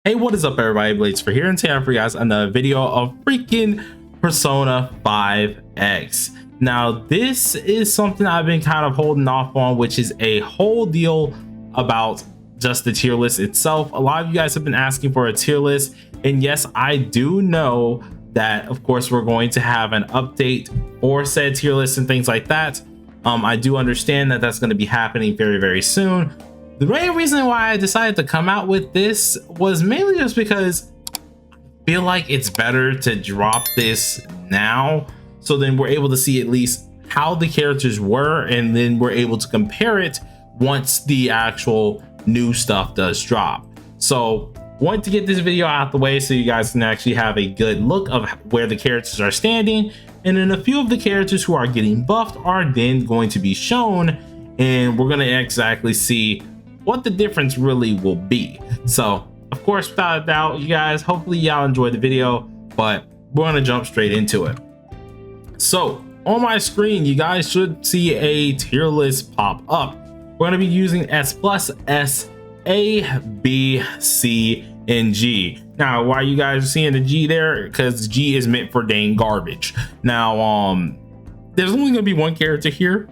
Hey, what is up everybody, Blades for here, and today I have for you guys another video of freaking Persona 5X. Now this is something I've been kind of holding off on, which is a whole deal about just the tier list itself. A lot of you guys have been asking for a tier list, and yes, I do know that of course we're going to have an update for said tier list and things like that. I do understand that that's going to be happening very soon. The main reason why I decided to come out with this was mainly just because I feel like it's better to drop this now, so then we're able to see at least how the characters were, and then we're able to compare it once the actual new stuff does drop. So wanted to get this video out the way so you guys can actually have a good look of where the characters are standing, and then a few of the characters who are getting buffed are then going to be shown, and we're going to exactly see what the difference really will be. So of course, without a doubt, you guys, hopefully y'all enjoyed the video, but we're going to jump straight into it. So on my screen, you guys should see a tier list pop up. We're going to be using S+, S, A, B, C, and G. Now, why you guys are seeing the G there? Because G is meant for dang garbage. Now, there's only going to be one character here,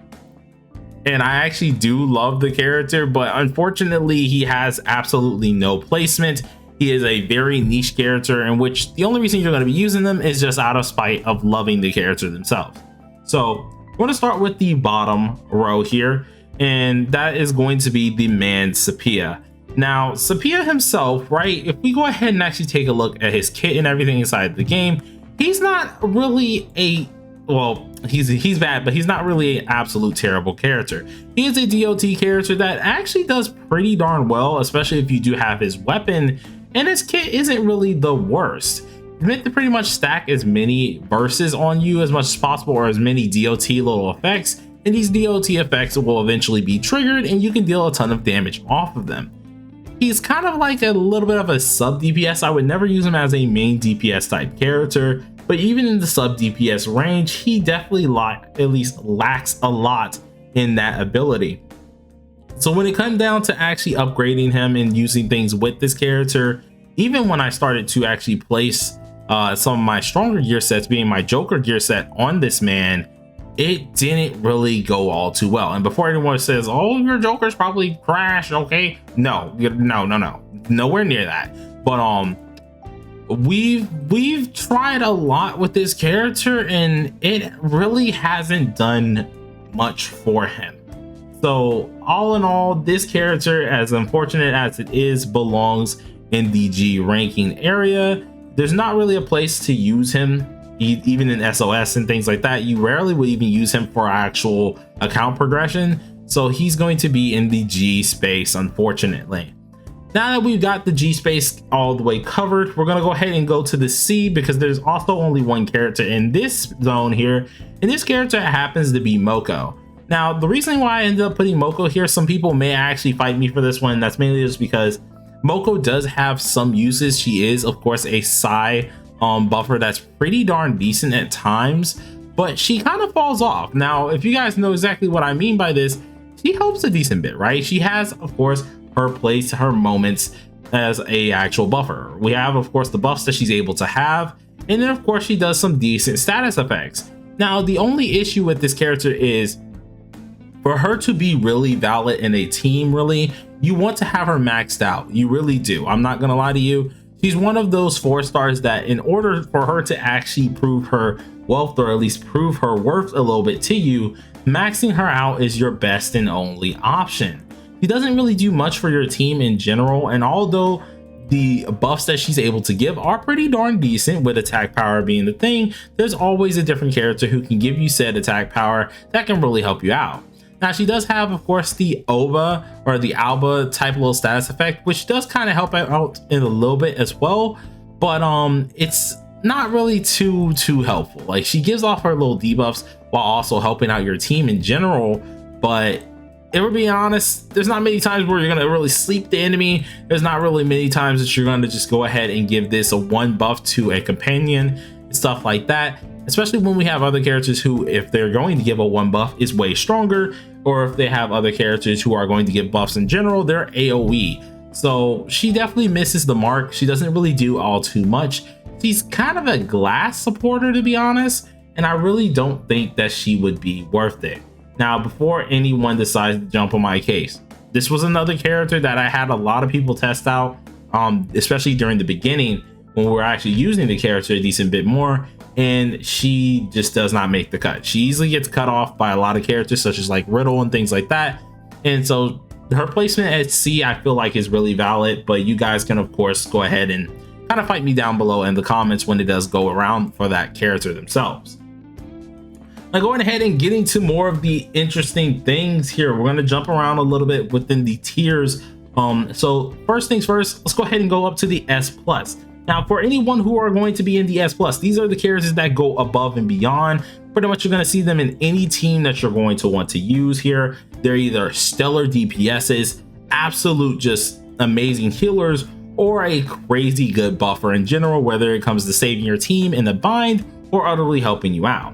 and I actually do love the character, but unfortunately he has absolutely no placement. He is a very niche character, in which the only reason you're going to be using them is just out of spite of loving the character themselves. So we're going to start with the bottom row here, and that is going to be the man Sepia. Now Sepia himself, right, if we go ahead and actually take a look at his kit and everything inside the game, he's not really a, well, he's bad, but he's not really an absolute terrible character. He is a DOT character that actually does pretty darn well, especially if you do have his weapon, and his kit isn't really the worst. It's meant to pretty much stack as many bursts on you as much as possible, or as many DOT little effects, and these DOT effects will eventually be triggered and you can deal a ton of damage off of them. He's kind of like a little bit of a sub DPS. I would never use him as a main DPS type character, but even in the sub DPS range, he definitely at least lacks a lot in that ability. So when it comes down to actually upgrading him and using things with this character, even when I started to actually place some of my stronger gear sets, being my Joker gear set, on this man, it didn't really go all too well. And before anyone says, oh, your Joker's probably crashed, okay, no, nowhere near that. But we've tried a lot with this character, and it really hasn't done much for him. So all in all, this character, as unfortunate as it is, belongs in the G ranking area. There's not really a place to use him, even in SOS and things like that. You rarely would even use him for actual account progression, so he's going to be in the G space, unfortunately. Now that we've got the G space all the way covered, we're going to go ahead and go to the C, because there's also only one character in this zone here, and this character happens to be Moko. Now the reason why I ended up putting Moko here, some people may actually fight me for this one, that's mainly just because Moko does have some uses. She is of course a psi buffer that's pretty darn decent at times, but she kind of falls off. Now if you guys know exactly what I mean by this, she helps a decent bit, right? She has of course her place, her moments as a actual buffer. We have of course the buffs that she's able to have, and then of course she does some decent status effects. Now the only issue with this character is, for her to be really valid in a team, really, you want to have her maxed out. You really do. I'm not gonna lie to you. She's one of those 4 stars that in order for her to actually prove her wealth, or at least prove her worth a little bit to you, maxing her out is your best and only option. She doesn't really do much for your team in general, and although the buffs that she's able to give are pretty darn decent, with attack power being the thing, there's always a different character who can give you said attack power that can really help you out. Now she does have of course the OVA, or the Alba type little status effect, which does kind of help out in a little bit as well, but it's not really too helpful. Like, she gives off her little debuffs while also helping out your team in general, but if we're being honest, there's not many times where you're gonna really sleep the enemy. There's not really many times that you're gonna just go ahead and give this a 1 buff to a companion and stuff like that, especially when we have other characters who, if they're going to give a 1 buff, is way stronger, or if they have other characters who are going to give buffs in general, they're AoE. So she definitely misses the mark. She doesn't really do all too much. She's kind of a glass supporter, to be honest, and I really don't think that she would be worth it. Now, before anyone decides to jump on my case, this was another character that I had a lot of people test out, especially during the beginning when we were actually using the character a decent bit more, and she just does not make the cut. She easily gets cut off by a lot of characters such as like Riddle and things like that, and so her placement at C I feel like is really valid, but you guys can of course go ahead and kind of fight me down below in the comments when it does go around for that character themselves. Now, going ahead and getting to more of the interesting things here, we're going to jump around a little bit within the tiers. So first things first, let's go ahead and go up to the S+. Now, for anyone who are going to be in the S+, these are the characters that go above and beyond. Pretty much you're going to see them in any team that you're going to want to use here. They're either stellar DPSs, absolute just amazing healers, or a crazy good buffer in general, whether it comes to saving your team in the bind or utterly helping you out.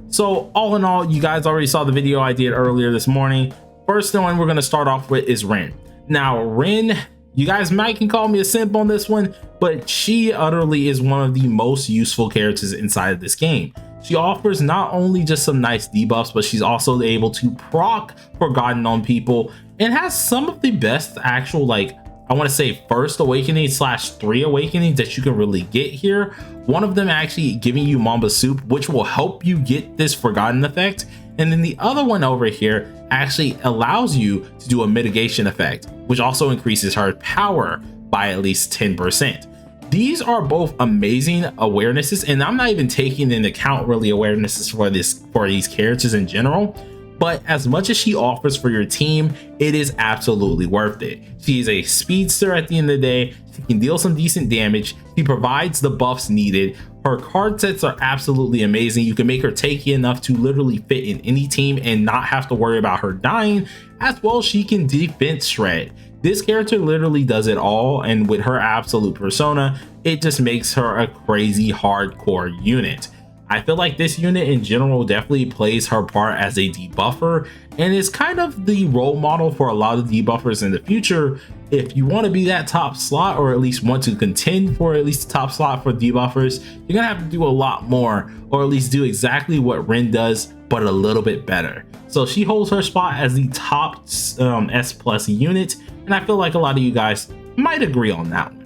So all in all, you guys already saw the video I did earlier this morning. First one we're going to start off with is Rin. Now Rin, you guys might can call me a simp on this one, but she utterly is one of the most useful characters inside of this game. She offers not only just some nice debuffs, but she's also able to proc Forgotten on people and has some of the best actual, like, I want to say first awakening / 3 awakenings that you can really get here. One of them actually giving you Mamba Soup, which will help you get this Forgotten effect. And then the other one over here actually allows you to do a mitigation effect, which also increases her power by at least 10%. These are both amazing awarenesses, and I'm not even taking into account really awarenesses for these characters in general. But as much as she offers for your team, it is absolutely worth it. She is a speedster at the end of the day. She can deal some decent damage. She provides the buffs needed. Her card sets are absolutely amazing. You can make her tanky enough to literally fit in any team and not have to worry about her dying. As well, she can defense shred. This character literally does it all, and with her absolute persona, it just makes her a crazy hardcore unit. I feel like this unit in general definitely plays her part as a debuffer and is kind of the role model for a lot of debuffers in the future. If you want to be that top slot, or at least want to contend for at least the top slot for debuffers, you're gonna have to do a lot more, or at least do exactly what Rin does, but a little bit better. So she holds her spot as the top S+ unit, and I feel like a lot of you guys might agree on that one.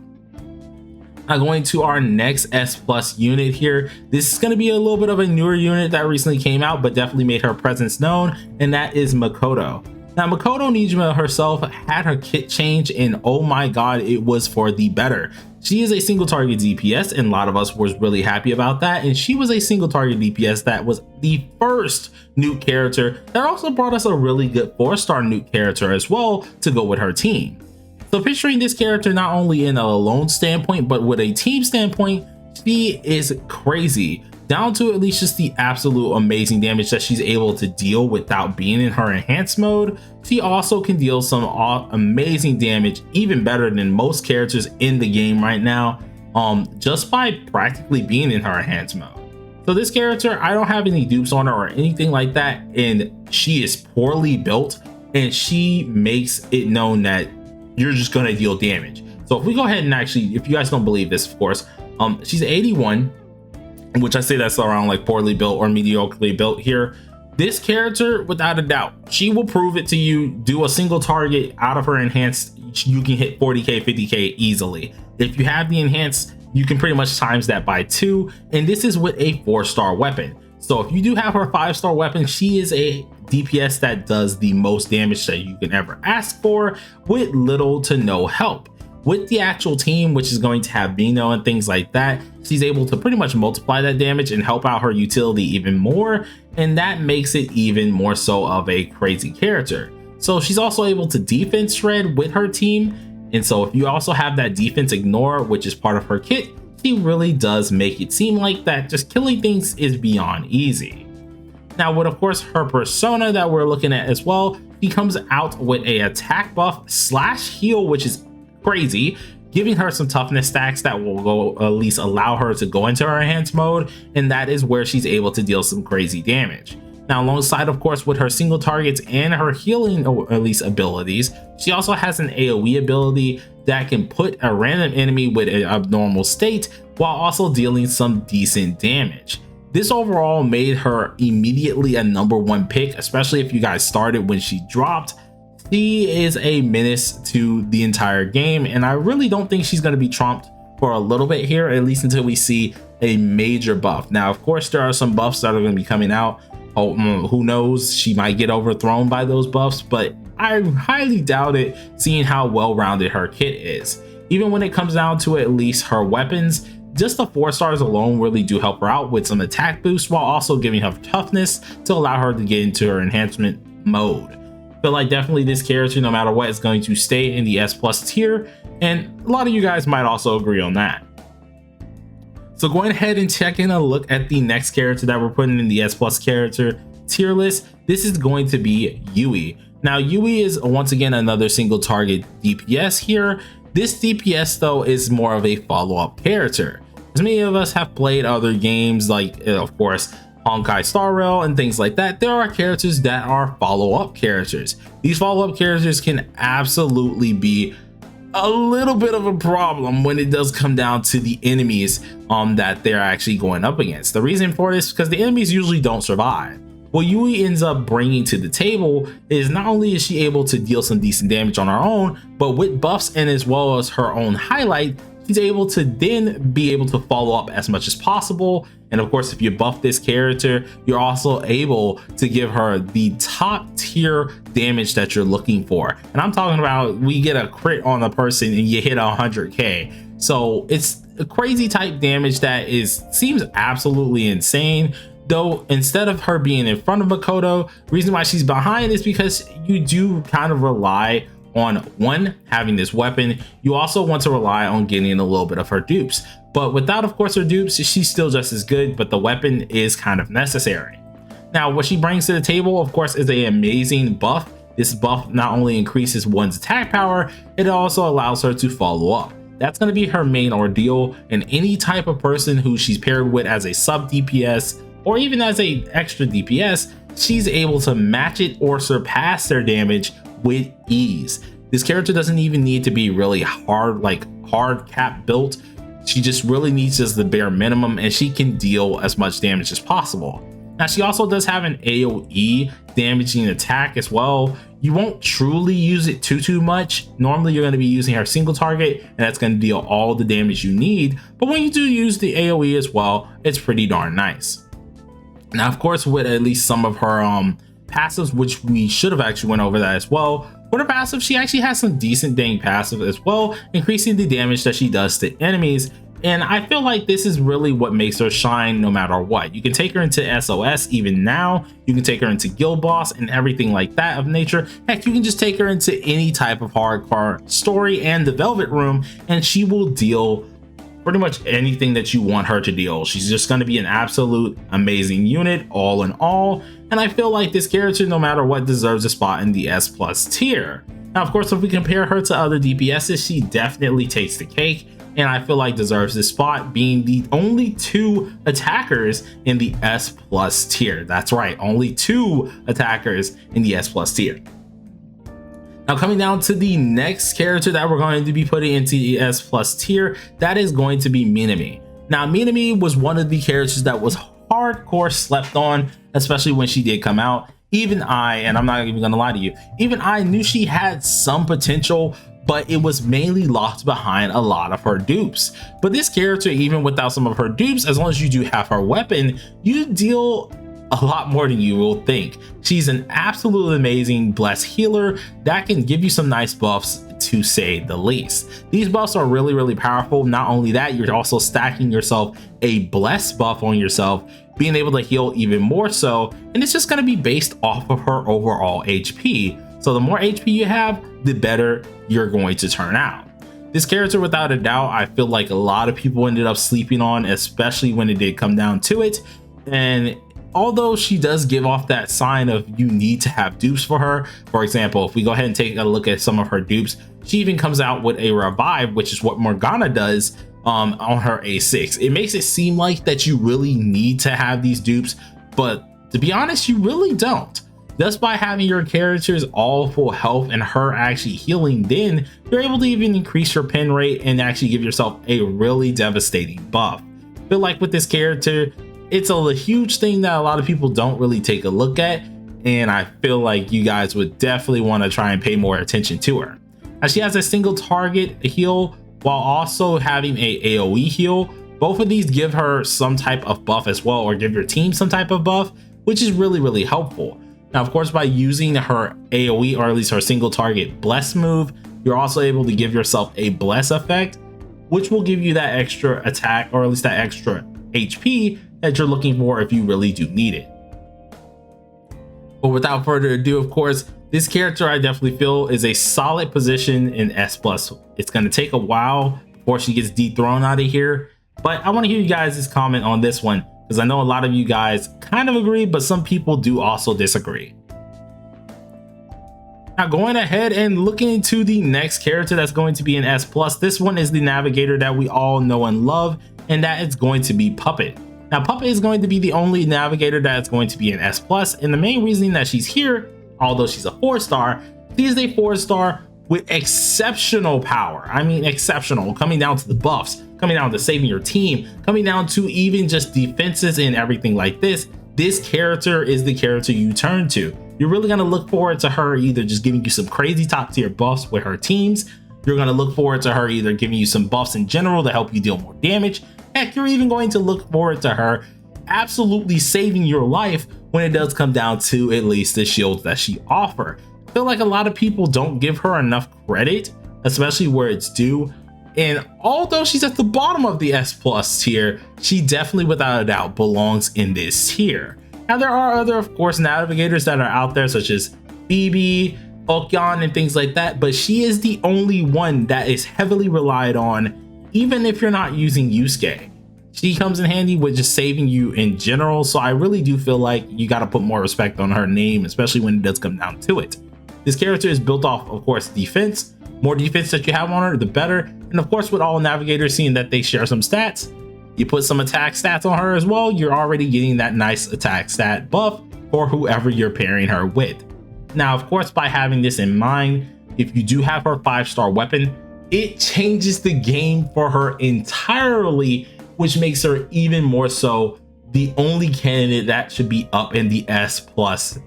Now going to our next S+ unit here, this is going to be a little bit of a newer unit that recently came out, but definitely made her presence known, and that is Makoto. Now Makoto Nijima herself had her kit change, and oh my god, it was for the better. She is a single target DPS, and a lot of us was really happy about that, and she was a single target DPS that was the first nuke character that also brought us a really good 4-star nuke character as well to go with her team. So picturing this character not only in a lone standpoint, but with a team standpoint, she is crazy. Down to at least just the absolute amazing damage that she's able to deal without being in her enhanced mode. She also can deal some amazing damage, even better than most characters in the game right now, just by practically being in her enhanced mode. So this character, I don't have any dupes on her or anything like that, and she is poorly built, and she makes it known that you're just going to deal damage. So if we go ahead and actually, if you guys don't believe this, of course, she's 81, which I say that's around like poorly built or mediocrely built here. This character, without a doubt, she will prove it to you. Do a single target out of her enhanced, you can hit 40k, 50k easily. If you have the enhanced, you can pretty much times that by 2, and this is with a 4-star weapon. So if you do have her 5-star weapon, she is a DPS that does the most damage that you can ever ask for with little to no help. With the actual team, which is going to have Vino and things like that, she's able to pretty much multiply that damage and help out her utility even more, and that makes it even more so of a crazy character. So she's also able to defense shred with her team, and so if you also have that defense ignore, which is part of her kit, she really does make it seem like that just killing things is beyond easy. Now with of course her persona that we're looking at as well, she comes out with a attack buff / heal, which is crazy, giving her some toughness stacks that will go at least allow her to go into her enhanced mode, and that is where she's able to deal some crazy damage. Now alongside of course with her single targets and her healing at least abilities, she also has an AoE ability that can put a random enemy with an abnormal state while also dealing some decent damage. This overall made her immediately a #1 pick, especially if you guys started when she dropped. She is a menace to the entire game, and I really don't think she's going to be trumped for a little bit here, at least until we see a major buff. Now, of course, there are some buffs that are going to be coming out. Oh, who knows? She might get overthrown by those buffs, but I highly doubt it, seeing how well-rounded her kit is. Even when it comes down to at least her weapons, just the 4 stars alone really do help her out with some attack boosts while also giving her toughness to allow her to get into her enhancement mode. I feel like definitely this character, no matter what, is going to stay in the S+ tier, and a lot of you guys might also agree on that. So going ahead and checking a look at the next character that we're putting in the S+ character tier list, this is going to be Yui. Now Yui is once again another single target DPS here. This DPS though is more of a follow-up character. As many of us have played other games like, of course, Honkai Star Rail and things like that, there are characters that are follow-up characters. These follow-up characters can absolutely be a little bit of a problem when it does come down to the enemies that they're actually going up against. The reason for this is because the enemies usually don't survive. What Yui ends up bringing to the table is not only is she able to deal some decent damage on her own, but with buffs and as well as her own highlight, she's able to then be able to follow up as much as possible. And of course, if you buff this character, you're also able to give her the top tier damage that you're looking for. And I'm talking about, we get a crit on a person and you hit 100k. So it's a crazy type damage that seems absolutely insane. Though instead of her being in front of Makoto, reason why she's behind is because you do kind of rely on, one, having this weapon. You also want to rely on getting a little bit of her dupes, but without, of course, her dupes, she's still just as good, but the weapon is kind of necessary. Now, what she brings to the table, of course, is an amazing buff. This buff not only increases one's attack power, it also allows her to follow up. That's going to be her main ordeal, and any type of person who she's paired with as a sub DPS or even as a extra DPS, she's able to match it or surpass their damage with ease. This character doesn't even need to be really hard cap built. She just really needs just the bare minimum, and she can deal as much damage as possible. Now, she also does have an AoE damaging attack as well. You won't truly use it too much. Normally you're going to be using her single target, and that's going to deal all the damage you need, but when you do use the AoE as well, it's pretty darn nice. Now, of course, with at least some of her passives, which we should have actually went over that as well. With her passive, she actually has some decent dang passive as well, increasing the damage that she does to enemies. And I feel like this is really what makes her shine no matter what. You can take her into SOS even now. You can take her into Guild Boss and everything like that of nature. Heck, you can just take her into any type of hardcore story and the Velvet Room, and she will deal pretty much anything that you want her to deal. She's just going to be an absolute amazing unit all in all, and I feel like this character, no matter what, deserves a spot in the S+ tier. Now, of course, if we compare her to other DPSs, she definitely takes the cake, and I feel like deserves this spot, being the only 2 attackers in the S+ tier. That's right, only 2 attackers in the S+ tier. Now, coming down to the next character that we're going to be putting into the S+ tier, that is going to be Minami. Now, Minami was one of the characters that was hardcore slept on, especially when she did come out. Even I, and I'm not even gonna lie to you, even I knew she had some potential, but it was mainly locked behind a lot of her dupes. But this character, even without some of her dupes, as long as you do have her weapon, you deal a lot more than you will think. She's an absolutely amazing blessed healer that can give you some nice buffs, to say the least. These buffs are really powerful. Not only that, you're also stacking yourself a blessed buff on yourself, being able to heal even more so, and it's just going to be based off of her overall HP. So the more HP you have, the better you're going to turn out. This character, without a doubt, I feel like a lot of people ended up sleeping on, especially when it did come down to it. And although she does give off that sign of you need to have dupes for her, for example, if we go ahead and take a look at some of her dupes, she even comes out with a revive, which is what Morgana does on her A6. It makes it seem like that you really need to have these dupes, but to be honest, you really don't. Just by having your characters all full health and her actually healing, then you're able to even increase your pen rate and actually give yourself a really devastating buff. I feel like with this character, it's a huge thing that a lot of people don't really take a look at, and I feel like you guys would definitely want to try and pay more attention to her. Now, she has a single target heal while also having a AoE heal. Both of these give her some type of buff as well, or give your team some type of buff, which is really helpful. Now, of course, by using her AoE, or at least her single target bless move, you're also able to give yourself a bless effect, which will give you that extra attack, or at least that extra HP that you're looking for if you really do need it. But without further ado, of course, this character I definitely feel is a solid position in S+. It's going to take a while before she gets dethroned out of here, but I want to hear you guys' comment on this one, because I know a lot of you guys kind of agree, but some people do also disagree. Now, going ahead and looking into the next character that's going to be an S+, this one is the navigator that we all know and love, and that is going to be Puppet. Now, Puppet is going to be the only navigator that's going to be an S+, and the main reason that she's here, although she's a 4-star, she is a 4-star with exceptional power. I mean, exceptional, coming down to the buffs, coming down to saving your team, coming down to even just defenses and everything like this. This character is the character you turn to. You're really going to look forward to her either just giving you some crazy top tier buffs with her teams. You're going to look forward to her either giving you some buffs in general to help you deal more damage. Heck, you're even going to look forward to her absolutely saving your life when it does come down to at least the shields that she offers. I feel like a lot of people don't give her enough credit, especially where it's due. And although she's at the bottom of the S+ tier, she definitely without a doubt belongs in this tier. Now, there are other, of course, navigators that are out there, such as Phoebe, Okyann, and things like that, but she is the only one that is heavily relied on, even if you're not using Yusuke. She comes in handy with just saving you in general, so I really do feel like you got to put more respect on her name, especially when it does come down to it. This character is built off, of course, defense. More defense that you have on her, the better. And of course, with all navigators, seeing that they share some stats, you put some attack stats on her as well, you're already getting that nice attack stat buff for whoever you're pairing her with. Now, of course, by having this in mind, if you do have her 5-star weapon, it changes the game for her entirely, which makes her even more so the only candidate that should be up in the S+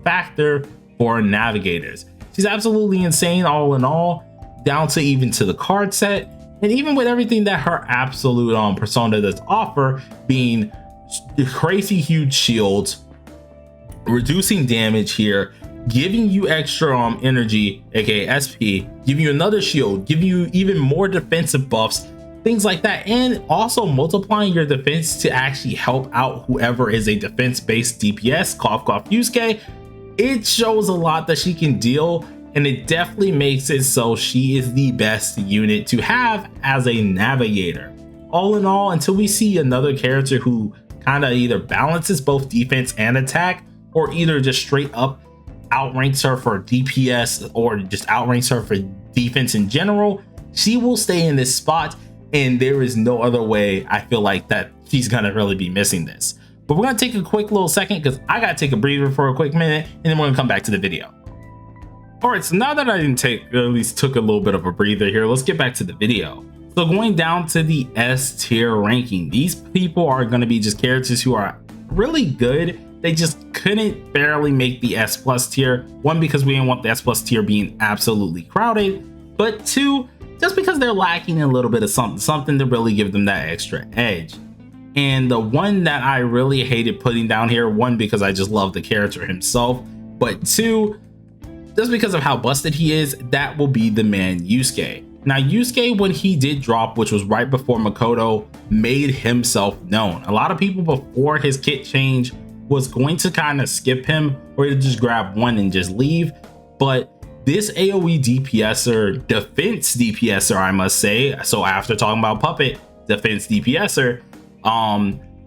factor for navigators. She's absolutely insane all in all, down to even to the card set, and even with everything that her absolute persona does offer, being crazy huge shields, reducing damage here, giving you extra energy, aka SP, giving you another shield, giving you even more defensive buffs, things like that, and also multiplying your defense to actually help out whoever is a defense-based DPS, cough cough Yusuke. It shows a lot that she can deal, and it definitely makes it so she is the best unit to have as a navigator. All in all, until we see another character who kind of either balances both defense and attack, or either just straight up outranks her for DPS or just outranks her for defense in general, she will stay in this spot, and there is no other way I feel like that she's gonna really be missing this. But we're gonna take a quick little second because I gotta take a breather for a quick minute, and then we're gonna come back to the video. All right, so now that I at least took a little bit of a breather here, let's get back to the video. So going down to the S tier ranking, these people are going to be just characters who are really good. They just couldn't barely make the S+ tier. One, because we didn't want the S+ tier being absolutely crowded, but two, just because they're lacking a little bit of something to really give them that extra edge. And the one that I really hated putting down here, one, because I just love the character himself, but two, just because of how busted he is, that will be the man Yusuke. Now, Yusuke, when he did drop, which was right before Makoto, made himself known. A lot of people before his kit change was going to kind of skip him or just grab one and just leave. But this AoE DPSer, defense DPSer, I must say, so after talking about Puppet, defense DPSer,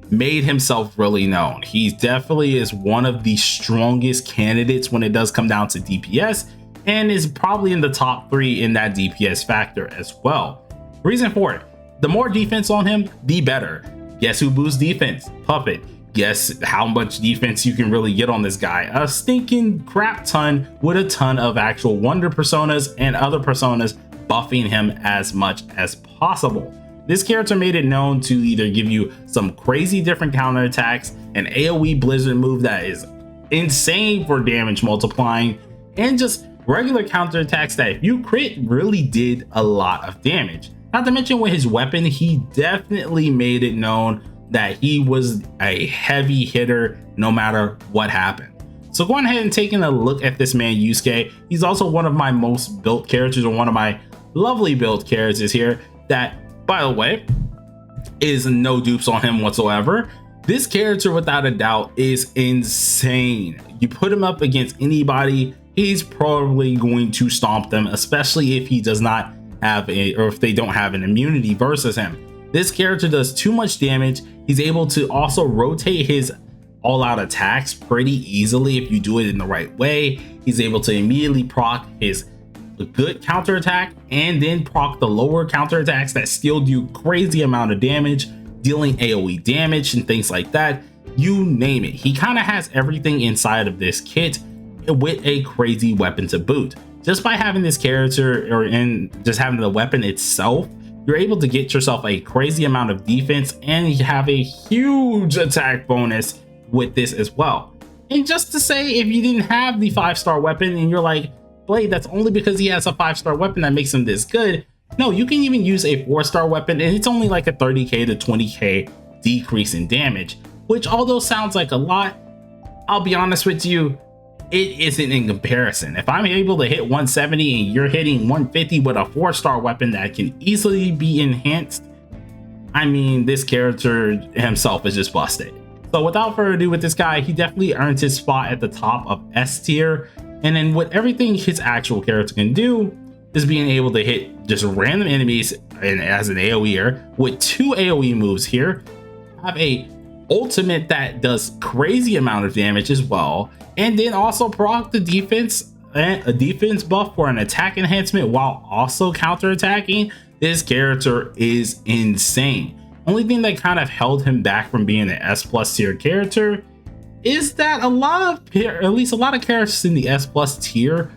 made himself really known. He definitely is one of the strongest candidates when it does come down to DPS, and is probably in the top 3 in that DPS factor as well. Reason for it, the more defense on him, the better. Guess who boosts defense? Puppet. guess how much defense you can really get on this guy. A stinking crap ton with a ton of actual wonder personas and other personas buffing him as much as possible. This character made it known to either give you some crazy different counterattacks, an AoE blizzard move that is insane for damage multiplying, and just regular counterattacks that if you crit really did a lot of damage. Not to mention with his weapon, he definitely made it known that he was a heavy hitter no matter what happened. So going ahead and taking a look at this man Yusuke, he's also one of my most built characters, or one of my lovely built characters here that, by the way, is no dupes on him whatsoever. This character without a doubt is insane. You put him up against anybody, he's probably going to stomp them, especially if he does not have or if they don't have an immunity versus him. This character does too much damage. He's able to also rotate his all-out attacks pretty easily if you do it in the right way. He's able to immediately proc his good counterattack and then proc the lower counterattacks that still do crazy amount of damage, dealing AoE damage and things like that. You name it. He kind of has everything inside of this kit with a crazy weapon to boot. Just by having this character or in just having the weapon itself, you're able to get yourself a crazy amount of defense, and you have a huge attack bonus with this as well. And just to say, if you didn't have the 5-star weapon and you're like, Blade, that's only because he has a 5-star weapon that makes him this good. No, you can even use a 4-star weapon and it's only like a 30k to 20k decrease in damage, which although sounds like a lot, I'll be honest with you, it isn't in comparison. If I'm able to hit 170 and you're hitting 150 with a 4-star weapon that can easily be enhanced, I mean, this character himself is just busted. So without further ado with this guy, he definitely earns his spot at the top of S tier. And then with everything his actual character can do is being able to hit just random enemies and as an AoEer with 2 AoE moves here, have a ultimate that does crazy amount of damage as well, and then also proc the defense and a defense buff for an attack enhancement while also counterattacking. This character is insane. Only thing that kind of held him back from being an S+ tier character is that at least a lot of characters in the S+ tier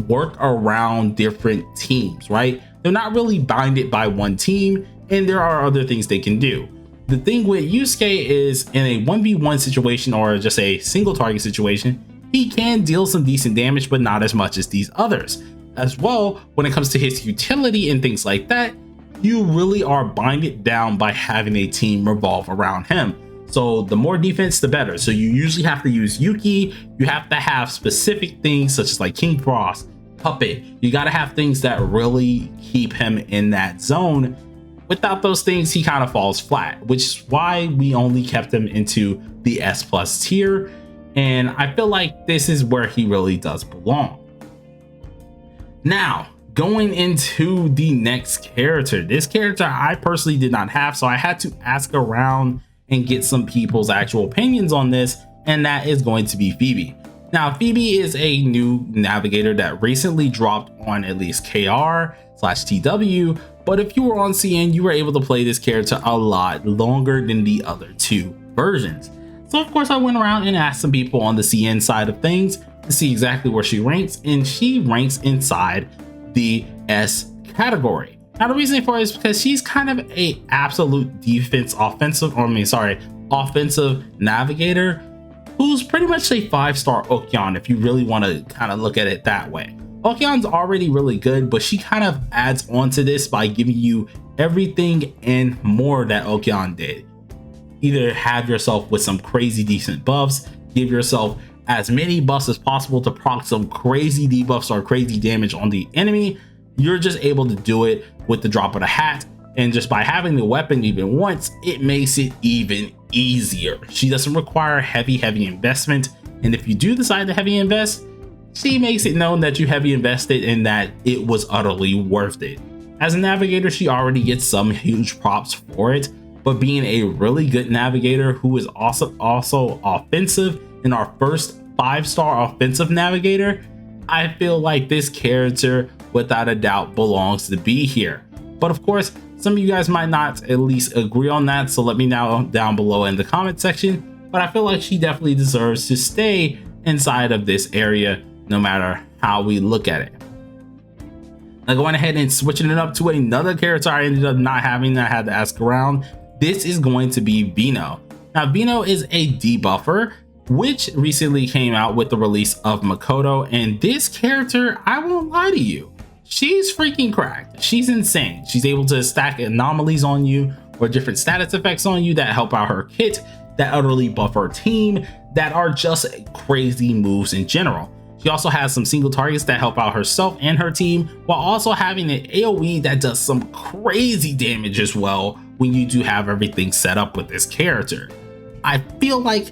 work around different teams, right? They're not really binded by one team, and there are other things they can do. The thing with Yusuke is in a 1v1 situation or just a single target situation, he can deal some decent damage, but not as much as these others. As well, when it comes to his utility and things like that, you really are binded down by having a team revolve around him. So the more defense, the better. So you usually have to use Yuki. You have to have specific things such as like King Frost, Puppet. You got to have things that really keep him in that zone. Without those things, he kind of falls flat, which is why we only kept him into the S+ tier. And I feel like this is where he really does belong. Now, going into the next character. This character I personally did not have, so I had to ask around and get some people's actual opinions on this, and that is going to be Phoebe. Now, Phoebe is a new navigator that recently dropped on at least KR/TW, but if you were on CN, you were able to play this character a lot longer than the other 2 versions. So of course I went around and asked some people on the CN side of things to see exactly where she ranks, and she ranks inside the S category. Now the reason for it is because she's kind of a absolute offensive navigator who's pretty much a 5-star Okyann if you really want to kind of look at it that way. Okyann's already really good, but she kind of adds on to this by giving you everything and more that Okyann did. Either have yourself with some crazy decent buffs, give yourself as many buffs as possible to proc some crazy debuffs or crazy damage on the enemy. You're just able to do it with the drop of a hat, and just by having the weapon even once, it makes it even easier. She doesn't require heavy investment, and if you do decide to heavy invest, she makes it known that you heavy invested and that it was utterly worth it. As a navigator, she already gets some huge props for it, but being a really good navigator who is also offensive, and our first 5-star offensive navigator, I feel like this character without a doubt belongs to be here. But of course, some of you guys might not at least agree on that, so let me know down below in the comment section but I feel like she definitely deserves to stay inside of this area no matter how we look at it. Now going ahead and switching it up to another character I ended up not having, I had to ask around. This is going to be Vino. Now Vino is a debuffer which recently came out with the release of Makoto, and this character, I won't lie to you, she's freaking cracked. She's insane. She's able to stack anomalies on you or different status effects on you that help out her kit, that utterly buff her team, that are just crazy moves in general. She also has some single targets that help out herself and her team, while also having an AoE that does some crazy damage as well when you do have everything set up with this character. I feel like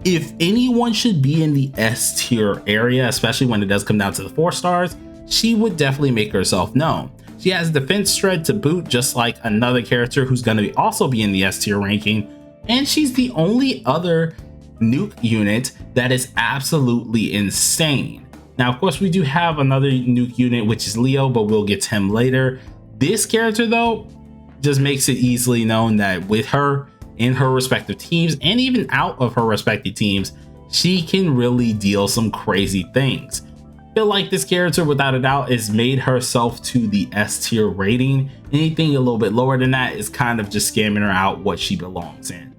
if anyone should be in the S tier area, especially when it does come down to the 4 stars, she would definitely make herself known. She has defense shred to boot, just like another character who's going to also be in the S tier ranking, and she's the only other nuke unit that is absolutely insane. Now of course we do have another nuke unit which is Leo, but we'll get to him later. This character though just makes it easily known that with her in her respective teams and even out of her respective teams, she can really deal some crazy things. I feel like this character without a doubt has made herself to the S tier rating. Anything a little bit lower than that is kind of just scamming her out what she belongs in.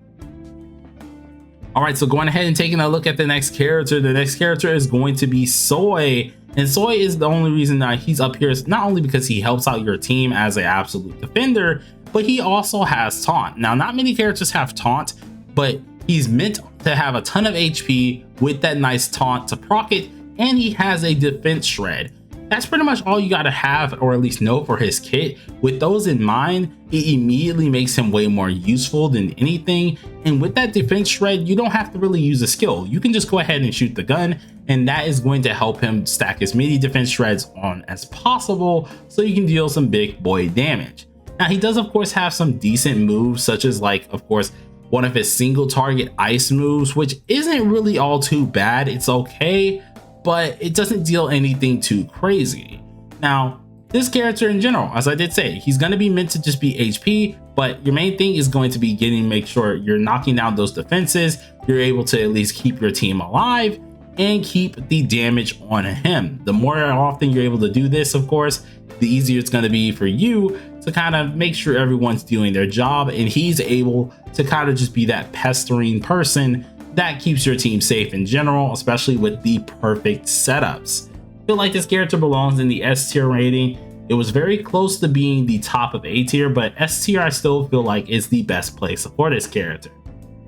All right, so going ahead and taking a look at the next character. The next character is going to be Soy, and Soy is the only reason that he's up here is not only because he helps out your team as an absolute defender, but he also has taunt. Now, not many characters have taunt, but he's meant to have a ton of HP with that nice taunt to proc it, and he has a defense shred. That's pretty much all you gotta have, or at least know, for his kit. With those in mind, it immediately makes him way more useful than anything. And with that defense shred, you don't have to really use a skill. You can just go ahead and shoot the gun, and that is going to help him stack as many defense shreds on as possible so you can deal some big boy damage. Now he does of course have some decent moves, such as like of course one of his single target ice moves, which isn't really all too bad. It's okay, but it doesn't deal anything too crazy. Now, this character in general, as I did say, he's going to be meant to just be HP, but your main thing is going to be make sure you're knocking down those defenses, you're able to at least keep your team alive and keep the damage on him. The more often you're able to do this, of course, the easier it's going to be for you to kind of make sure everyone's doing their job, and he's able to kind of just be that pestering person that keeps your team safe in general, especially with the perfect setups. I feel like this character belongs in the S tier rating. It was very close to being the top of A tier, but S tier I still feel like is the best place for this character.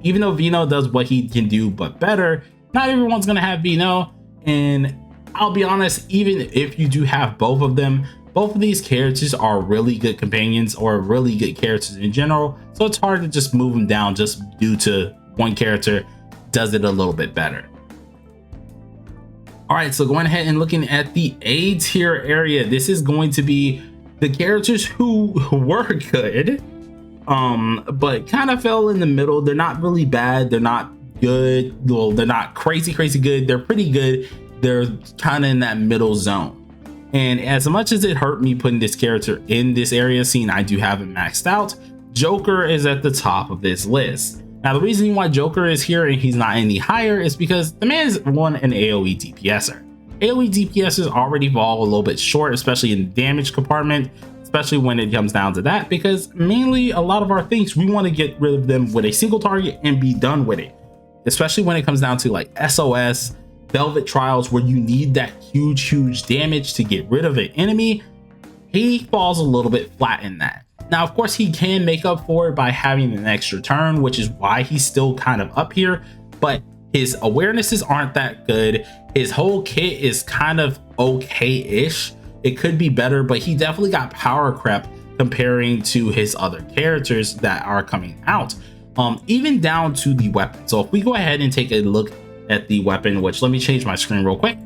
Even though Vino does what he can do but better, not everyone's gonna have Vino, and I'll be honest, even if you do have both of them, both of these characters are really good companions or really good characters in general, so it's hard to just move them down just due to one character does it a little bit better. All right, so going ahead and looking at the A tier area, this is going to be the characters who were good, but kind of fell in the middle. They're not really bad, they're not good, well, they're not crazy good, they're pretty good, they're kind of in that middle zone. And as much as it hurt me putting this character in this area, seeing I do have it maxed out, Joker is at the top of this list. Now the reason why Joker is here and he's not any higher is because the man is an AoE DPSer. AoE DPSers already fall a little bit short, especially in the damage compartment, especially when it comes down to that, because mainly a lot of our things, we want to get rid of them with a single target and be done with it. Especially when it comes down to like SOS, Velvet Trials, where you need that huge damage to get rid of an enemy, he falls a little bit flat in that. Now, of course, he can make up for it by having an extra turn, which is why he's still kind of up here, but his awarenesses aren't that good. His whole kit is kind of okay-ish. It could be better, but he definitely got power creep comparing to his other characters that are coming out, even down to the weapon. So if we go ahead and take a look at the weapon, which let me change my screen real quick.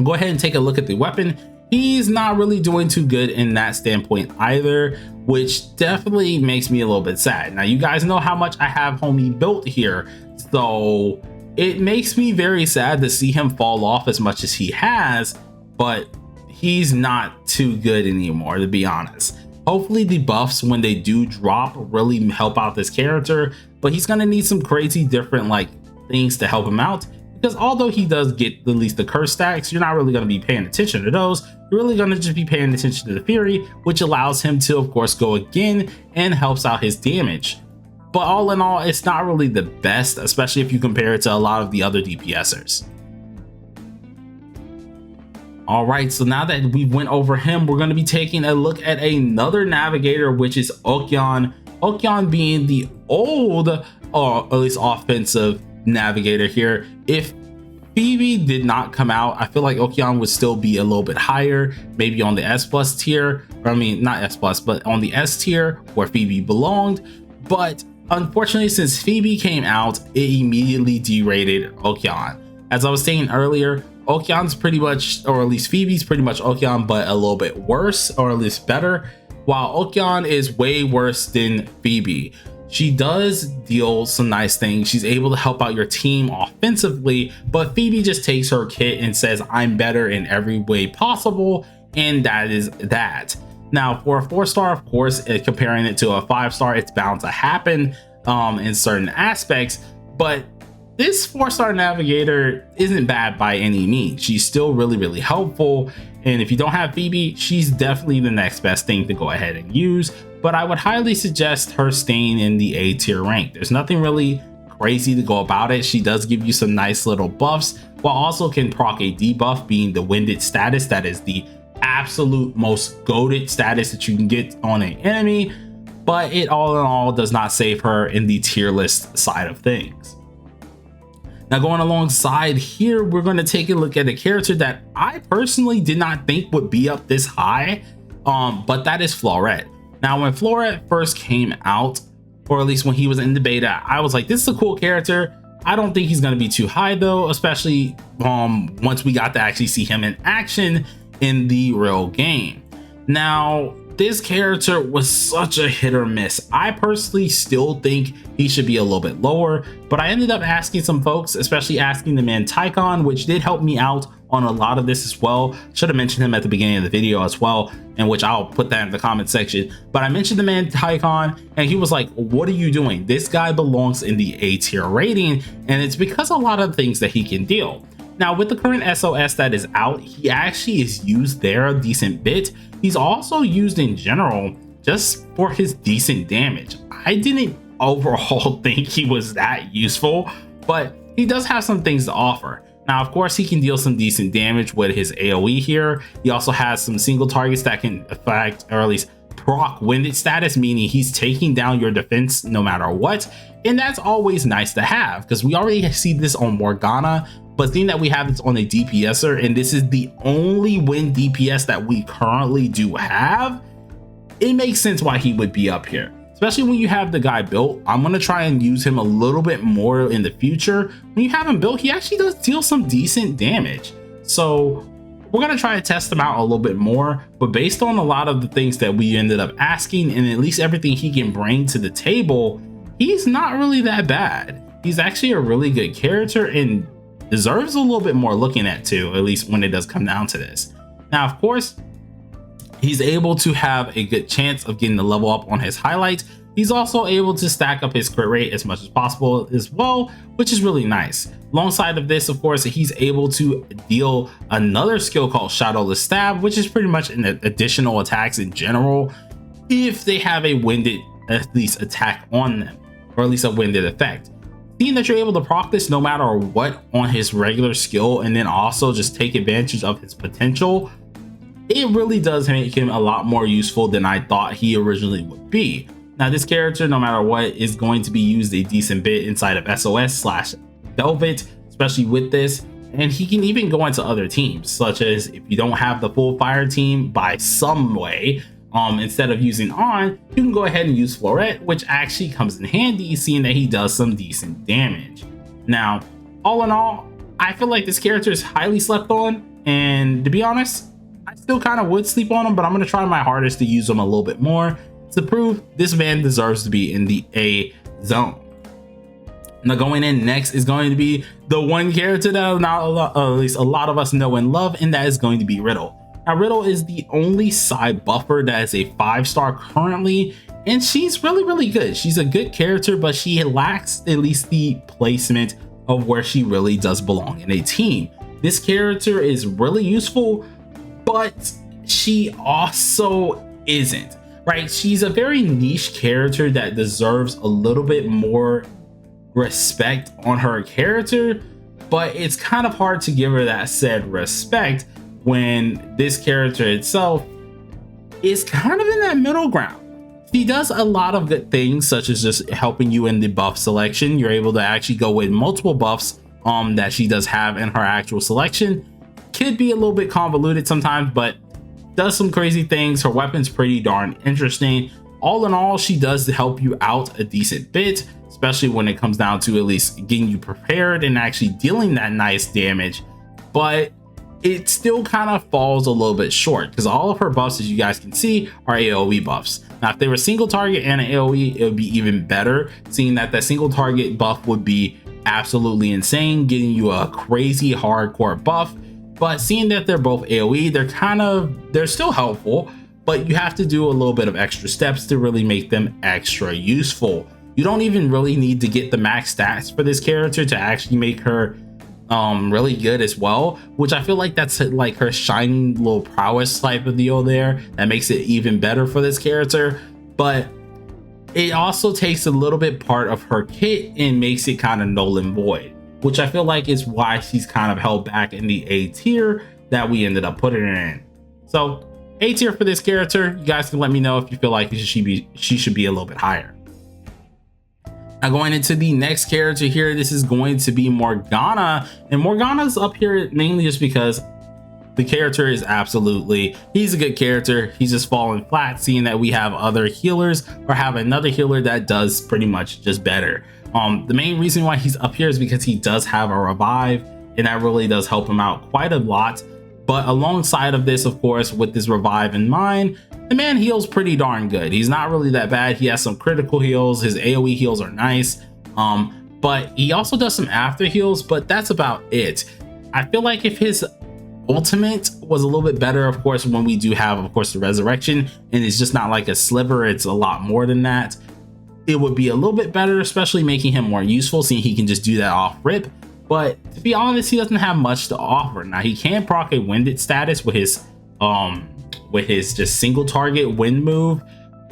Go ahead and take a look at the weapon. He's not really doing too good in that standpoint either, which definitely makes me a little bit sad. Now, you guys know how much I have homie built here, so it makes me very sad to see him fall off as much as he has, but he's not too good anymore, to be honest. Hopefully the buffs, when they do drop, really help out this character, but he's gonna need some crazy different like things to help him out, because although he does get at least the curse stacks, you're not really going to be paying attention to those. You're really going to just be paying attention to the fury, which allows him to of course go again and helps out his damage. But all in all, it's not really the best, especially if you compare it to a lot of the other DPSers. All right, so now that we went over him, we're going to be taking a look at another navigator, which is Okyann. Okyann being the old, or at least offensive navigator here. If Phoebe did not come out, I feel like Okyann would still be a little bit higher, maybe on the S plus tier, or I mean not S plus, but on the S tier where Phoebe belonged. But unfortunately, since Phoebe came out, it immediately derated Okyann. As I was saying earlier, Okyann's pretty much, or at least Phoebe's pretty much Okyann, but a little bit worse, or at least better, while Okyann is way worse than Phoebe. She does deal some nice things. She's able to help out your team offensively, but Phoebe just takes her kit and says, I'm better in every way possible, and that is that. Now, for a 4-star, of course, comparing it to a 5-star, it's bound to happen in certain aspects, but this 4-star navigator isn't bad by any means. She's still really helpful, and if you don't have Phoebe, she's definitely the next best thing to go ahead and use. But I would highly suggest her staying in the A tier rank. There's nothing really crazy to go about it. She does give you some nice little buffs, while also can proc a debuff, being the winded status. That is the absolute most goated status that you can get on an enemy, but it all in all does not save her in the tier list side of things. Now, going alongside here, we're going to take a look at a character that I personally did not think would be up this high, but that is Flueret. Now, when Flueret first came out, or at least when he was in the beta, I was like, this is a cool character. I don't think he's going to be too high though, especially once we got to actually see him in action in the real game. Now, this character was such a hit or miss. I personally still think he should be a little bit lower, but I ended up asking some folks, especially asking the man Tycon, which did help me out on a lot of this as well. Should have mentioned him at the beginning of the video as well, in which I'll put that in the comment section. But I mentioned the man Tycon, and he was like, what are you doing? This guy belongs in the A tier rating, and it's because a lot of things that he can deal. Now, with the current SOS that is out, he actually is used there a decent bit. He's also used in general just for his decent damage. I didn't overall think he was that useful, but he does have some things to offer. Now, of course, he can deal some decent damage with his AoE here. He also has some single targets that can affect, or at least proc winded status, meaning he's taking down your defense no matter what. And that's always nice to have, because we already see this on Morgana. But seeing that we have this on a DPSer, and this is the only wind DPS that we currently do have, it makes sense why he would be up here. Especially when you have the guy built. I'm going to try and use him a little bit more in the future. When you have him built, he actually does deal some decent damage. So we're going to try to test him out a little bit more. But based on a lot of the things that we ended up asking, and at least everything he can bring to the table, he's not really that bad. He's actually a really good character and deserves a little bit more looking at too, at least when it does come down to this. Now, of course, he's able to have a good chance of getting the level up on his highlights. He's also able to stack up his crit rate as much as possible as well, which is really nice. Alongside of this, of course, he's able to deal another skill called Shadowless Stab, which is pretty much an additional attacks in general if they have a winded at least attack on them, or at least a winded effect. Seeing that you're able to proc this no matter what on his regular skill, and then also just take advantage of his potential, it really does make him a lot more useful than I thought he originally would be. Now, this character, no matter what, is going to be used a decent bit inside of SOS/Velvet, especially with this, and he can even go into other teams, such as if you don't have the full fire team by some way, instead of using On, you can go ahead and use Flueret, which actually comes in handy, seeing that he does some decent damage. Now, all in all, I feel like this character is highly slept on, and to be honest, I still kind of would sleep on him, but I'm going to try my hardest to use him a little bit more to prove this man deserves to be in the A zone. Now, going in next is going to be the one character that at least a lot of us know and love, and that is going to be Riddle. Now Riddle is the only side buffer that is a 5-star currently, and she's really good. She's a good character, but she lacks at least the placement of where she really does belong in a team. This character is really useful, but she also isn't, right? She's a very niche character that deserves a little bit more respect on her character, but it's kind of hard to give her that said respect when this character itself is kind of in that middle ground. She does a lot of good things, such as just helping you in the buff selection. You're able to actually go with multiple buffs that she does have in her actual selection. Could be a little bit convoluted sometimes, but does some crazy things. Her weapon's pretty darn interesting. All in all, she does help you out a decent bit, especially when it comes down to at least getting you prepared and actually dealing that nice damage. But it still kind of falls a little bit short because all of her buffs, as you guys can see, are AoE buffs. Now, if they were single target and an AoE, it would be even better, seeing that single target buff would be absolutely insane, getting you a crazy hardcore buff. But seeing that they're both AoE, they're still helpful, but you have to do a little bit of extra steps to really make them extra useful. You don't even really need to get the max stats for this character to actually make her really good as well, which I feel like that's like her shining little prowess type of deal there that makes it even better for this character. But it also takes a little bit part of her kit and makes it kind of null and void, which I feel like is why she's kind of held back in the A tier that we ended up putting her in. So A tier for this character. You guys can let me know if you feel like she should be a little bit higher. Now going into the next character here, this is going to be Morgana, and Morgana's up here mainly just because the character is he's a good character. He's just falling flat, seeing that we have other healers or have another healer that does pretty much just better. The main reason why he's up here is because he does have a revive, and that really does help him out quite a lot. But alongside of this, of course, with this revive in mind, the man heals pretty darn good. He's not really that bad. He has some critical heals. His AoE heals are nice. But he also does some after heals, but that's about it. I feel like if his ultimate was a little bit better, of course, when we do have, of course, the resurrection, and it's just not like a sliver, it's a lot more than that, it would be a little bit better, especially making him more useful, seeing he can just do that off rip. But to be honest, he doesn't have much to offer. Now he can proc a winded status with his just single target wind move,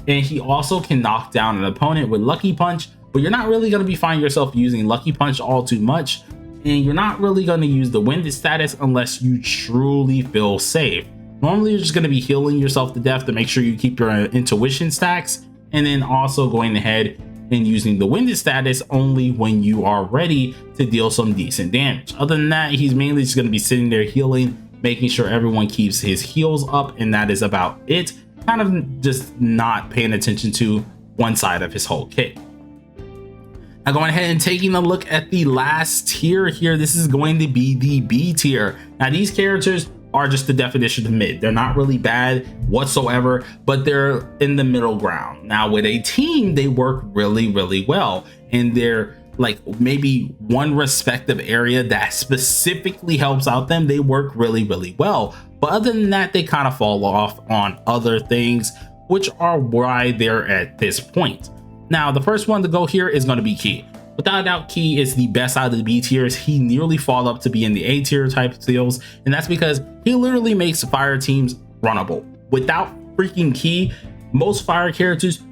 and he also can knock down an opponent with Lucky Punch, but you're not really going to be finding yourself using Lucky Punch all too much, and you're not really going to use the winded status unless you truly feel safe. Normally you're just going to be healing yourself to death to make sure you keep your intuition stacks, and then also going ahead and using the winded status only when you are ready to deal some decent damage. Other than that, he's mainly just going to be sitting there healing, making sure everyone keeps his heals up, and that is about it. Kind of just not paying attention to one side of his whole kit. Now going ahead and taking a look at the last tier here, this is going to be the B tier. Now these characters are just the definition of mid. They're not really bad whatsoever, but they're in the middle ground. Now with a team, they work really well, and they're like maybe one respective area that specifically helps out them, they work really well. But other than that, they kind of fall off on other things, which are why they're at this point. Now the first one to go here is going to be Key. Without a doubt, Key is the best out of the B tiers. He nearly fall up to be in the A tier type of deals, and that's because he literally makes fire teams runnable. Without freaking Key, most fire characters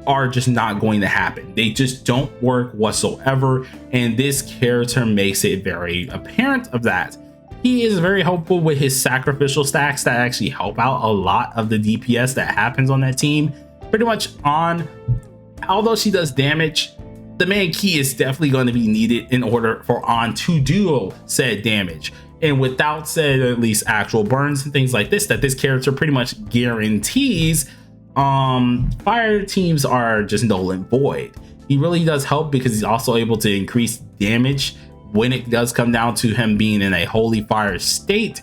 are just not going to happen. They just don't work whatsoever, and this character makes it very apparent of that. He is very helpful with his sacrificial stacks that actually help out a lot of the DPS that happens on that team. Pretty much although she does damage, the main Key is definitely going to be needed in order for On to do said damage. And without said at least actual burns and things like this, that this character pretty much guarantees, fire teams are just null and void. He really does help because he's also able to increase damage when it does come down to him being in a holy fire state.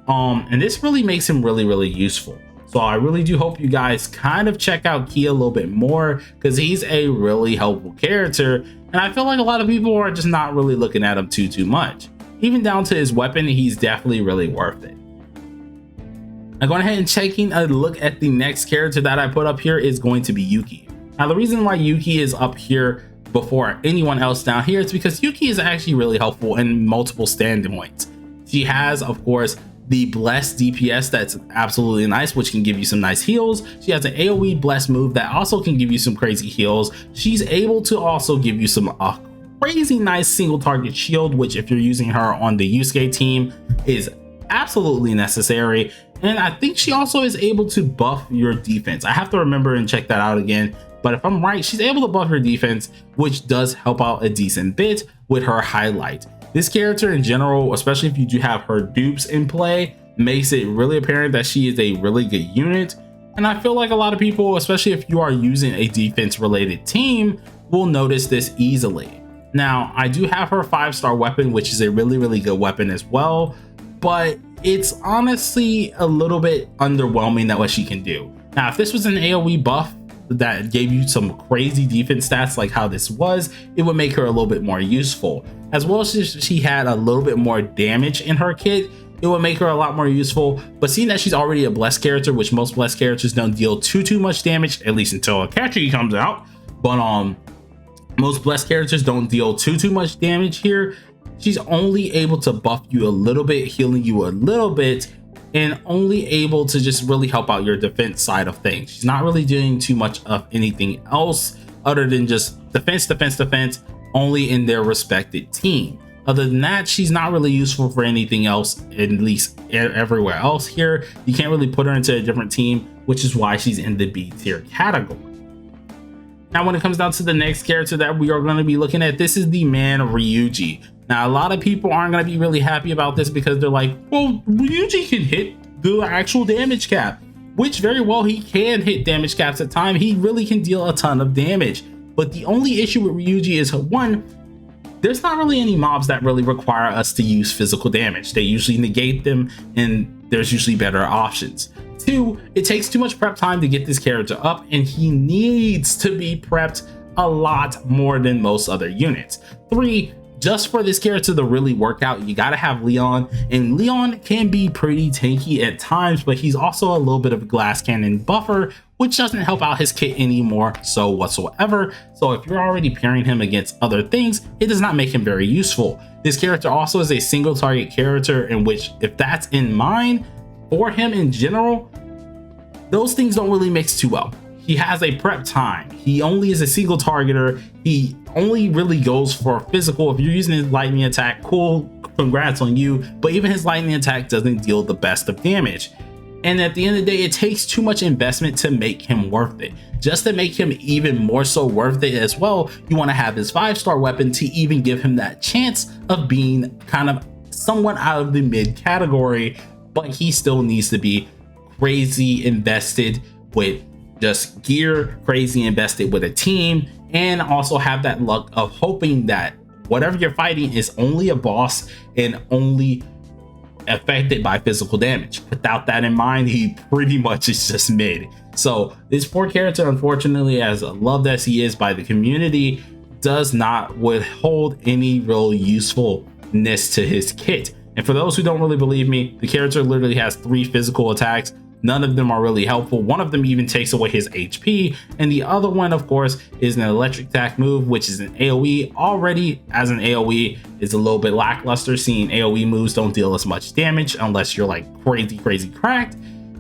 And this really makes him really useful. So I really do hope you guys kind of check out Key a little bit more, because he's a really helpful character, and I feel like a lot of people are just not really looking at him too much. Even down to his weapon, he's definitely really worth it. Now going ahead and taking a look at the next character that I put up here is going to be Yuki. Now the reason why Yuki is up here before anyone else down here is because Yuki is actually really helpful in multiple standpoints. She has, of course, the blessed DPS that's absolutely nice, which can give you some nice heals. She has an AoE blessed move that also can give you some crazy heals. She's able to also give you some crazy nice single target shield, which if you're using her on the Yusuke team is absolutely necessary. And I think she also is able to buff your defense. I have to remember and check that out again, but if I'm right, she's able to buff her defense, which does help out a decent bit with her highlight. This character in general, especially if you do have her dupes in play, makes it really apparent that she is a really good unit. And I feel like a lot of people, especially if you are using a defense related team, will notice this easily. Now, I do have her 5-star weapon, which is a really good weapon as well, but it's honestly a little bit underwhelming at what she can do. Now, if this was an AoE buff that gave you some crazy defense stats like how this was, it would make her a little bit more useful. As well as she had a little bit more damage in her kit, it would make her a lot more useful. But seeing that she's already a blessed character, which most blessed characters don't deal too much damage, at least until a catchy comes out, but most blessed characters don't deal too much damage here. She's only able to buff you a little bit, healing you a little bit, and only able to just really help out your defense side of things. She's not really doing too much of anything else other than just defense, only in their respected team. Other than that, she's not really useful for anything else, at least everywhere else here. You can't really put her into a different team, which is why she's in the B tier category. Now, when it comes down to the next character that we are going to be looking at, this is the man Ryuji. Now, a lot of people aren't going to be really happy about this because they're like, well, Ryuji can hit the actual damage cap, which very well he can hit damage caps at times. He really can deal a ton of damage. But the only issue with Ryuji is, one, there's not really any mobs that really require us to use physical damage. They usually negate them, and there's usually better options. Two, it takes too much prep time to get this character up, and he needs to be prepped a lot more than most other units. Three, just for this character to really work out, you gotta have Leon, and Leon can be pretty tanky at times, but he's also a little bit of a glass cannon buffer, which doesn't help out his kit anymore so whatsoever. So if you're already pairing him against other things, it does not make him very useful. This character also is a single target character, in which if that's in mind for him in general, those things don't really mix too well. He has a prep time. He only is a single targeter. He only really goes for physical. If you're using his lightning attack, cool, congrats on you. But even his lightning attack doesn't deal the best of damage. And at the end of the day, it takes too much investment to make him worth it. Just to make him even more so worth it as well, you want to have his 5-star weapon to even give him that chance of being kind of somewhat out of the mid category, but he still needs to be crazy invested with just gear, crazy invested with a team, and also have that luck of hoping that whatever you're fighting is only a boss and only affected by physical damage. Without that in mind, he pretty much is just mid. So this poor character, unfortunately, as loved as he is by the community, does not withhold any real usefulness to his kit. And for those who don't really believe me, the character literally has 3 physical attacks. None of them are really helpful. One of them even takes away his HP, and the other one, of course, is an electric attack move, which is an AoE. Already as an AoE is a little bit lackluster, seeing AoE moves don't deal as much damage unless you're like crazy cracked,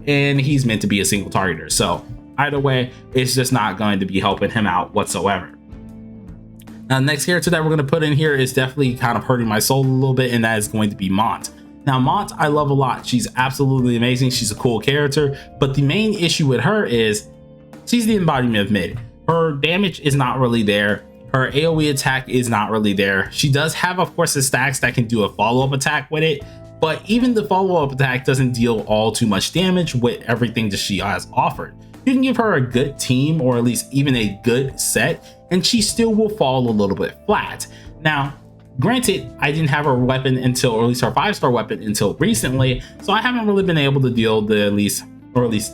and he's meant to be a single targeter. So either way, it's just not going to be helping him out whatsoever. Now, the next character that we're going to put in here is definitely kind of hurting my soul a little bit, and that is going to be Mont. Now, Mont, I love a lot. She's absolutely amazing. She's a cool character, but the main issue with her is she's the embodiment of mid. Her damage is not really there. Her AoE attack is not really there. She does have, of course, the stacks that can do a follow-up attack with it, but even the follow-up attack doesn't deal all too much damage with everything that she has offered. You can give her a good team, or at least even a good set, and she still will fall a little bit flat. Now, granted, I didn't have her weapon until, or at least her 5-star weapon until recently, so I haven't really been able to deal the at least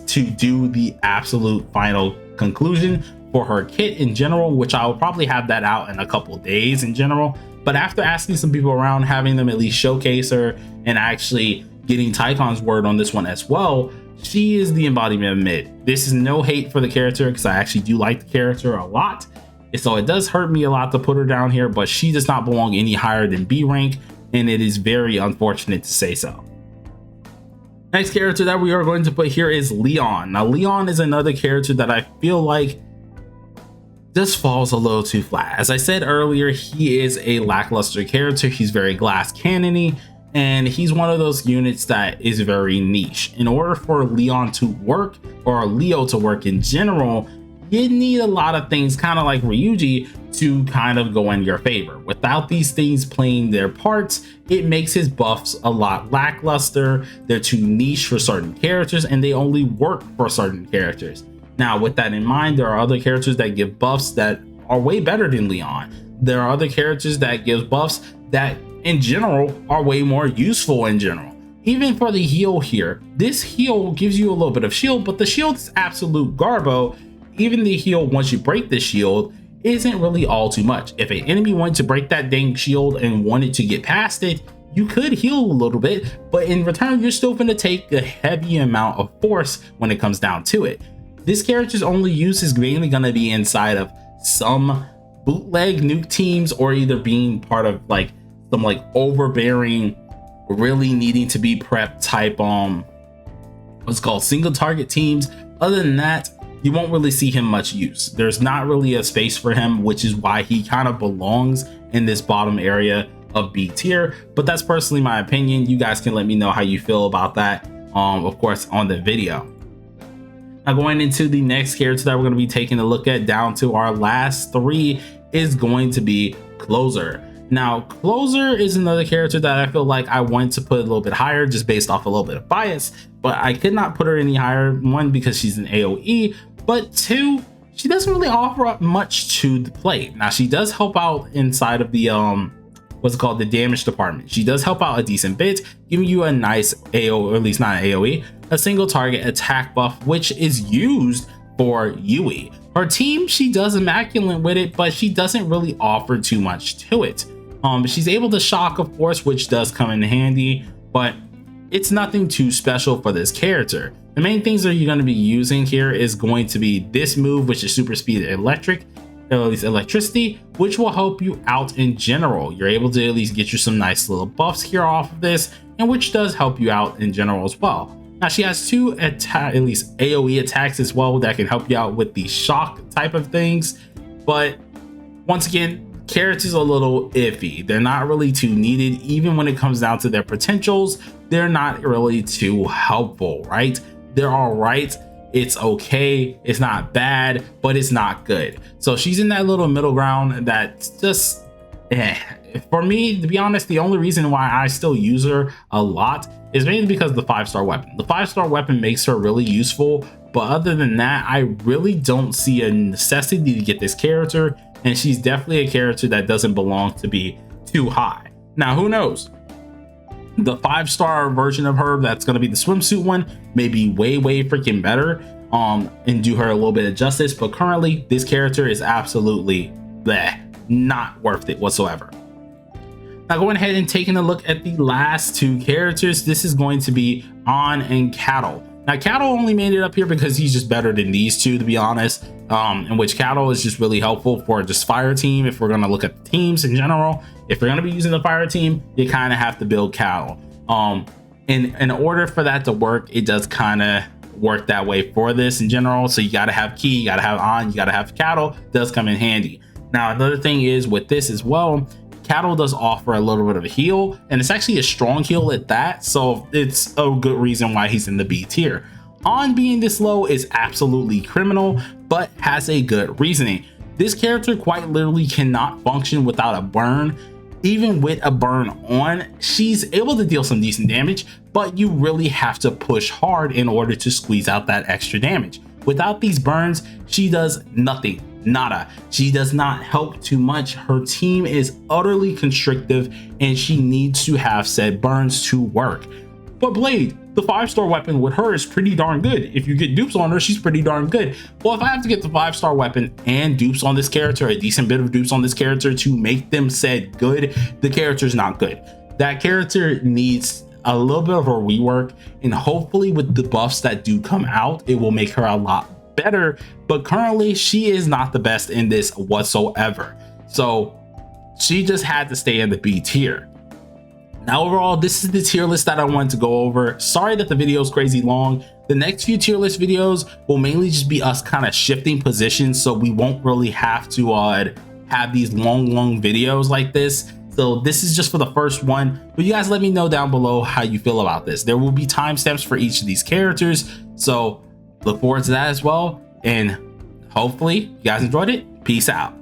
to do the absolute final conclusion for her kit in general, which I will probably have that out in a couple of days in general. But after asking some people around, having them at least showcase her, and actually getting Tycon's word on this one as well, she is the embodiment of mid. This is no hate for the character because I actually do like the character a lot. So it does hurt me a lot to put her down here, but she does not belong any higher than B rank, and it is very unfortunate to say so. Next character that we are going to put here is Leon. Now Leon is another character that I feel like just falls a little too flat. As I said earlier, he is a lackluster character. He's very glass cannon-y, and he's one of those units that is very niche. In order for Leon to work, or Leo to work in general, you need a lot of things, kind of like Ryuji, to kind of go in your favor. Without these things playing their parts, it makes his buffs a lot lackluster. They're too niche for certain characters, and they only work for certain characters. Now, with that in mind, there are other characters that give buffs that are way better than Leon. There are other characters that give buffs that in general are way more useful in general. Even for the heal here, this heal gives you a little bit of shield, but the shield is absolute garbo. Even the heal, once you break the shield, isn't really all too much. If an enemy wanted to break that dang shield and wanted to get past it, you could heal a little bit, but in return, you're still going to take a heavy amount of force when it comes down to it. This character's only use is mainly going to be inside of some bootleg nuke teams, or either being part of like some like overbearing, really needing to be prepped type what's called single target teams. Other than that, you won't really see him much use. There's not really a space for him, which is why he kind of belongs in this bottom area of B tier. But that's personally my opinion. You guys can let me know how you feel about that, of course, on the video. Now, going into the next character that we're going to be taking a look at, down to our last three, is going to be Closer. Now, Closer is another character that I feel like I want to put a little bit higher, just based off a little bit of bias, but I could not put her any higher. One, because she's an AoE, but two, she doesn't really offer up much to the plate. Now, she does help out inside of the what's called the damage department. She does help out a decent bit, giving you a nice AoE, or at least not an AoE, a single target attack buff, which is used for Yui. Her team, she does immaculate with it, but she doesn't really offer too much to it. She's able to shock, of course, which does come in handy, but it's nothing too special for this character. The main things that you're going to be using here is going to be this move, which is super speed electric, or at least electricity, which will help you out in general. You're able to at least get you some nice little buffs here off of this, and which does help you out in general as well. Now, she has two at least AoE attacks as well that can help you out with the shock type of things, but once again, characters are a little iffy. They're not really too needed. Even when it comes down to their potentials, they're not really too helpful, right? They're all right. It's okay. It's not bad, but it's not good. So she's in that little middle ground that's just for me, to be honest. The only reason why I still use her a lot is mainly because of the 5-star weapon. The 5-star weapon makes her really useful, but other than that, I really don't see a necessity to get this character, and she's definitely a character that doesn't belong to be too high. Now, who knows? The 5-star version of her, that's going to be the swimsuit one, may be way freaking better and do her a little bit of justice, but currently this character is absolutely not worth it whatsoever. Now, going ahead and taking a look at the last two characters, this is going to be On and Cattle. Now, Cattle only made it up here because he's just better than these two, to be honest, in which Cattle is just really helpful for just fire team. If we're going to look at the teams in general, if you're going to be using the fire team, you kind of have to build Cattle. In order for that to work, it does kind of work that way for this in general. So you got to have Key, you got to have On, you got to have Cattle. Does come in handy. Now, another thing is with this as well, Cattle does offer a little bit of a heal, and it's actually a strong heal at that, so it's a good reason why he's in the B tier. On being this low is absolutely criminal, but has a good reasoning. This character quite literally cannot function without a burn. Even with a burn on, she's able to deal some decent damage, but you really have to push hard in order to squeeze out that extra damage. Without these burns, she does nothing. Nada. She does not help too much. Her team is utterly constrictive, and she needs to have said burns to work. But Blade, the 5-star weapon with her is pretty darn good. If you get dupes on her, she's pretty darn good. Well, if I have to get the 5-star weapon and dupes on this character, a decent bit of dupes on this character to make them said good, the character's not good. That character needs a little bit of a rework, and hopefully with the buffs that do come out, it will make her a lot better. But currently she is not the best in this whatsoever, so she just had to stay in the B tier. Now overall, this is the tier list that I wanted to go over. Sorry that the video is crazy long. The next few tier list videos will mainly just be us kind of shifting positions, so we won't really have to have these long videos like this. So this is just for the first one, but you guys let me know down below how you feel about this. There will be timestamps for each of these characters, so look forward to that as well, and hopefully you guys enjoyed it. Peace out.